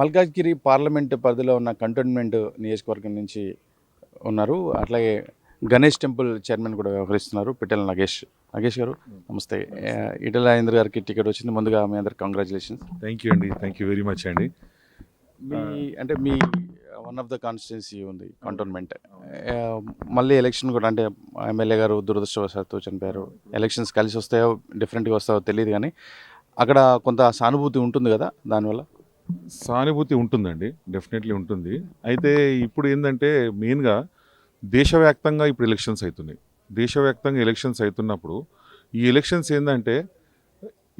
Malkajgiri parliament పరిధిలో ఉన్న cantonment నియోజకవర్గం నుంచి ఉన్నారు. అట్లాగే గణేష్ టెంపుల్ చైర్మన్ కూడా వ్యవహరిస్తున్నారు పిట్టెల నగేష్. నగేష్ గారు నమస్తే. ఈటెల రాజేందర్ గారికి టికెట్ వచ్చింది. ముందుగా మీ అందరికి కంగ్రాచులేషన్స్. థ్యాంక్ యూ అండి, థ్యాంక్ యూ వెరీ మచ్ అండి. మీ వన్ ఆఫ్ ద కాన్స్టిట్యున్సీ ఉంది కంటోన్మెంట్. మళ్ళీ ఎలక్షన్ కూడా అంటే ఎమ్మెల్యే గారు దురదృష్టవశాత్తు చనిపోయారు. ఎలక్షన్స్ కలిసి వస్తాయో డిఫరెంట్గా వస్తాయో తెలియదు, కానీ అక్కడ కొంత సానుభూతి ఉంటుంది కదా దానివల్ల. సానుభూతి ఉంటుందండి, డెఫినెట్లీ ఉంటుంది. అయితే ఇప్పుడు ఏంటంటే మెయిన్గా దేశవ్యాప్తంగా ఇప్పుడు ఎలక్షన్స్ అవుతున్నాయి. దేశవ్యాప్తంగా ఎలక్షన్స్ అవుతున్నప్పుడు ఈ ఎలక్షన్స్ ఏంటంటే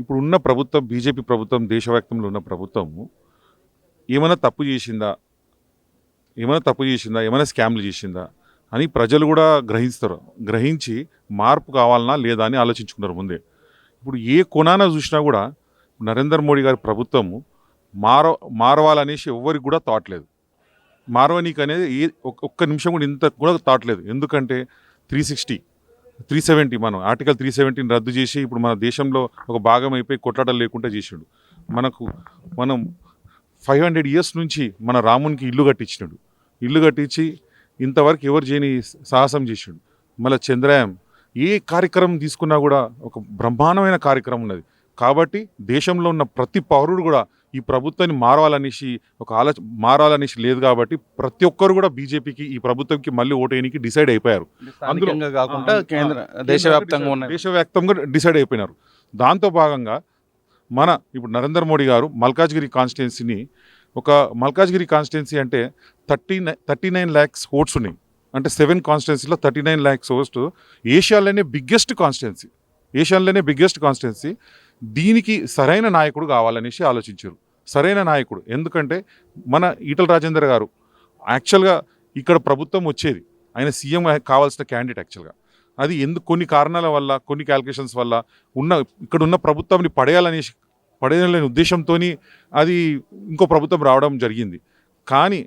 ఇప్పుడు ఉన్న ప్రభుత్వం, బీజేపీ ప్రభుత్వం, దేశవ్యాప్తంలో ఉన్న ప్రభుత్వము ఏమైనా తప్పు చేసిందా, ఏమైనా స్కామ్లు చేసిందా అని ప్రజలు కూడా గ్రహించి మార్పు కావాలన్నా లేదా అని ఆలోచించుకున్నారు ముందే. ఇప్పుడు ఏ కొనాన చూసినా కూడా నరేంద్ర మోడీ గారి ప్రభుత్వము మారవాలనేసి ఎవరికి కూడా థాట్ లేదు. మారవనీకి అనేది ఒక్క నిమిషం కూడా ఇంత కూడా థాట్ లేదు. ఎందుకంటే 370 మనం ఆర్టికల్ 370 రద్దు చేసి ఇప్పుడు మన దేశంలో ఒక భాగం అయిపోయి కొట్లాటలు లేకుండా చేసాడు. మనం 500 years నుంచి మన రామునికి ఇల్లు కట్టించి ఇంతవరకు ఎవరు చేయని సాహసం చేసాడు. మళ్ళీ చంద్రయాన్ ఏ కార్యక్రమం తీసుకున్నా కూడా ఒక బ్రహ్మాండమైన కార్యక్రమం ఉన్నది. కాబట్టి దేశంలో ఉన్న ప్రతి పౌరుడు కూడా ఈ ప్రభుత్వాన్ని మారాలనేసి లేదు. కాబట్టి ప్రతి ఒక్కరు కూడా బీజేపీకి, ఈ ప్రభుత్వంకి మళ్ళీ ఓటేయడానికి డిసైడ్ అయిపోయారు. అందులో కాకుండా దేశవ్యాప్తంగా డిసైడ్ అయిపోయినారు. దాంతో భాగంగా ఇప్పుడు నరేంద్ర మోడీ గారు మల్కాజ్గిరి కాన్స్టిట్యున్సీ అంటే 39 lakhs ఓట్స్ ఉన్నాయి. అంటే 7 కాన్స్టిట్యున్సీలో 39 lakhs ఓట్స్. ఏషియాలోనే బిగ్గెస్ట్ కాన్స్టిట్యున్సీ. దీనికి సరైన నాయకుడు కావాలనేసి ఆలోచించారు. సరైన నాయకుడు ఎందుకంటే మన ఈటెల రాజేందర్ గారు యాక్చువల్గా ఇక్కడ ప్రభుత్వం వచ్చేది, ఆయన సీఎం కావాల్సిన క్యాండిడేట్ యాక్చువల్గా. అది కొన్ని కారణాల వల్ల, కొన్ని క్యాల్కులేషన్స్ వల్ల ఇక్కడ ఉన్న ప్రభుత్వాన్ని పడేయాలనే ఉద్దేశంతో అది ఇంకో ప్రభుత్వం రావడం జరిగింది. కానీ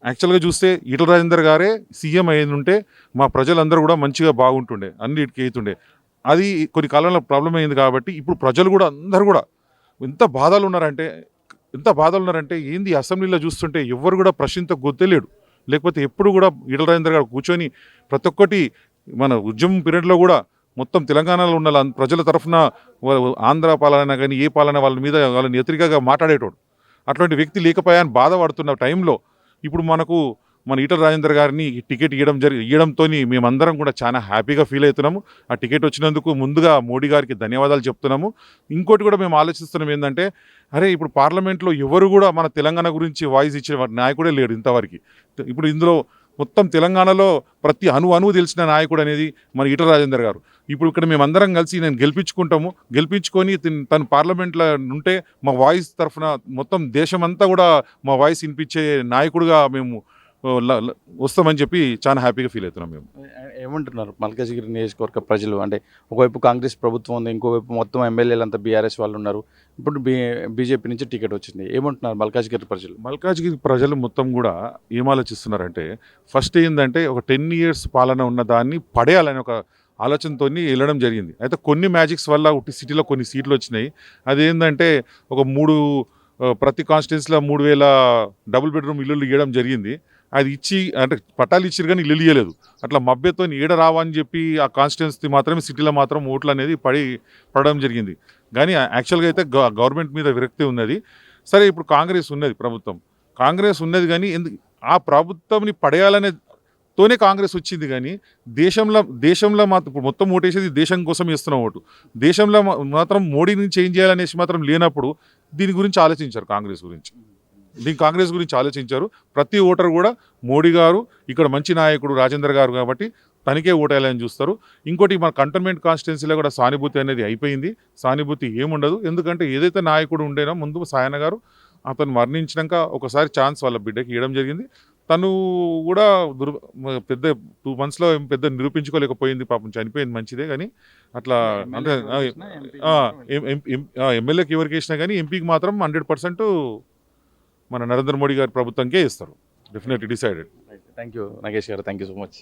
యాక్చువల్గా చూస్తే ఈటెల రాజేందర్ గారే సీఎం అయ్యేది ఉంటే మా ప్రజలందరూ కూడా మంచిగా బాగుంటుండే, అన్నిటికీ అవుతుండే. అది కొన్ని కాలంలో ప్రాబ్లం అయింది. కాబట్టి ఇప్పుడు ప్రజలు కూడా అందరూ కూడా ఎంత బాధలు ఉన్నారంటే ఏంది అసెంబ్లీలో చూస్తుంటే ఎవరు కూడా ప్రశ్నించ గొత్తలేడు. లేకపోతే ఎప్పుడు కూడా ఈటెల రాజేందర్ గారు కూర్చొని ప్రతి ఒక్కటి మన ఉద్యమం పీరియడ్లో కూడా మొత్తం తెలంగాణలో ఉన్న ప్రజల తరఫున ఆంధ్ర పాలన కానీ ఏ పాలన వాళ్ళని వ్యతిరేకంగా మాట్లాడేటోడు. అటువంటి వ్యక్తి లేకపోయాని బాధపడుతున్న టైంలో ఇప్పుడు మన ఈటెల రాజేందర్ గారిని టికెట్ ఇవ్వడంతో మేమందరం కూడా చాలా హ్యాపీగా ఫీల్ అవుతున్నాము. ఆ టికెట్ వచ్చినందుకు ముందుగా మోడీ గారికి ధన్యవాదాలు చెప్తున్నాము. ఇంకోటి కూడా మేము ఆలోచిస్తున్నాం ఏంటంటే, ఇప్పుడు పార్లమెంట్లో ఎవరు కూడా మన తెలంగాణ గురించి వాయిస్ ఇచ్చే నాయకుడే లేడు ఇంతవరకు. ఇప్పుడు ఇందులో మొత్తం తెలంగాణలో ప్రతి అణువు తెలిసిన నాయకుడు అనేది మన ఈటెల రాజేందర్ గారు. ఇప్పుడు ఇక్కడ మేమందరం కలిసి గెలిపించుకొని తను పార్లమెంట్లో ఉంటే మా వాయిస్ తరఫున మొత్తం దేశమంతా కూడా మా వాయిస్ వినిపించే నాయకుడుగా మేము వస్తామని చెప్పి చాలా హ్యాపీగా ఫీల్ అవుతున్నాం. మేము ఏమంటున్నారు మల్కాజ్గిరి నియోజకవర్గ ప్రజలు? అంటే ఒకవైపు కాంగ్రెస్ ప్రభుత్వం ఉంది, ఇంకోవైపు మొత్తం ఎమ్మెల్యేలు అంతా బీఆర్ఎస్ వాళ్ళు ఉన్నారు. ఇప్పుడు బీజేపీ నుంచి టికెట్ వచ్చింది. ఏమంటున్నారు మల్కాజ్గిరి ప్రజలు మొత్తం కూడా ఏం ఆలోచిస్తున్నారంటే, ఫస్ట్ ఏంటంటే ఒక 10 years పాలన ఉన్న దాన్ని పడేయాలని ఒక ఆలోచనతో వెళ్ళడం జరిగింది. అయితే కొన్ని మ్యాజిక్స్ వల్ల సిటీలో కొన్ని సీట్లు వచ్చినాయి. అదేంటంటే ప్రతి కాన్స్టిట్యున్సీలో 3000 డబుల్ బెడ్రూమ్ ఇల్లులు ఇవ్వడం జరిగింది. అది అంటే పట్టాలు ఇచ్చారు కానీ ఇల్లు ఇవ్వలేదు. అట్లా మభ్యతో ఈడ రావని చెప్పి ఆ కాన్స్టిట్యున్సీ మాత్రమే సిటీలో మాత్రం ఓట్లు అనేది పడడం జరిగింది. కానీ యాక్చువల్గా అయితే గవర్నమెంట్ మీద విరక్తి ఉన్నది. సరే, ఇప్పుడు కాంగ్రెస్ ఉన్నది కానీ ఆ ప్రభుత్వంని పడేయాలనేతోనే కాంగ్రెస్ వచ్చింది. కానీ దేశంలో మాత్రం మొత్తం ఓటేసేది దేశం కోసం వేస్తున్న ఓటు. దేశంలో మాత్రం మోడీని చేంజ్ చేయాలనేసి మాత్రం లేనప్పుడు దీని గురించి ఆలోచించారు. కాంగ్రెస్ గురించి ఆలోచించారు. ప్రతి ఓటర్ కూడా మోడీ గారు ఇక్కడ మంచి నాయకుడు రాజేందర్ గారు కాబట్టి తనకే ఓటేయాలని చూస్తారు. ఇంకోటి మన కంటోన్మెంట్ కాన్స్టిట్యున్సీలో కూడా సానుభూతి అనేది అయిపోయింది. సానుభూతి ఏముండదు. ఎందుకంటే ఏదైతే నాయకుడు ఉండేనో ముందు సాయన గారు అతను మరణించినాక ఒకసారి ఛాన్స్ వాళ్ళ బిడ్డకి ఇవ్వడం జరిగింది. తను కూడా పెద్ద 2 monthsలో పెద్ద నిరూపించుకోలేకపోయింది. పాపం చనిపోయింది, మంచిదే. కానీ అట్లా అంటే ఎమ్మెల్యేకి ఎవరికి వేసినా కానీ ఎంపీకి మాత్రం 100% మన నరేంద్ర మోడీ గారి ప్రభుత్వంకే ఇస్తారు. Definitely decided. Thank you Nagesh గారు, థ్యాంక్ యూ సో మచ్.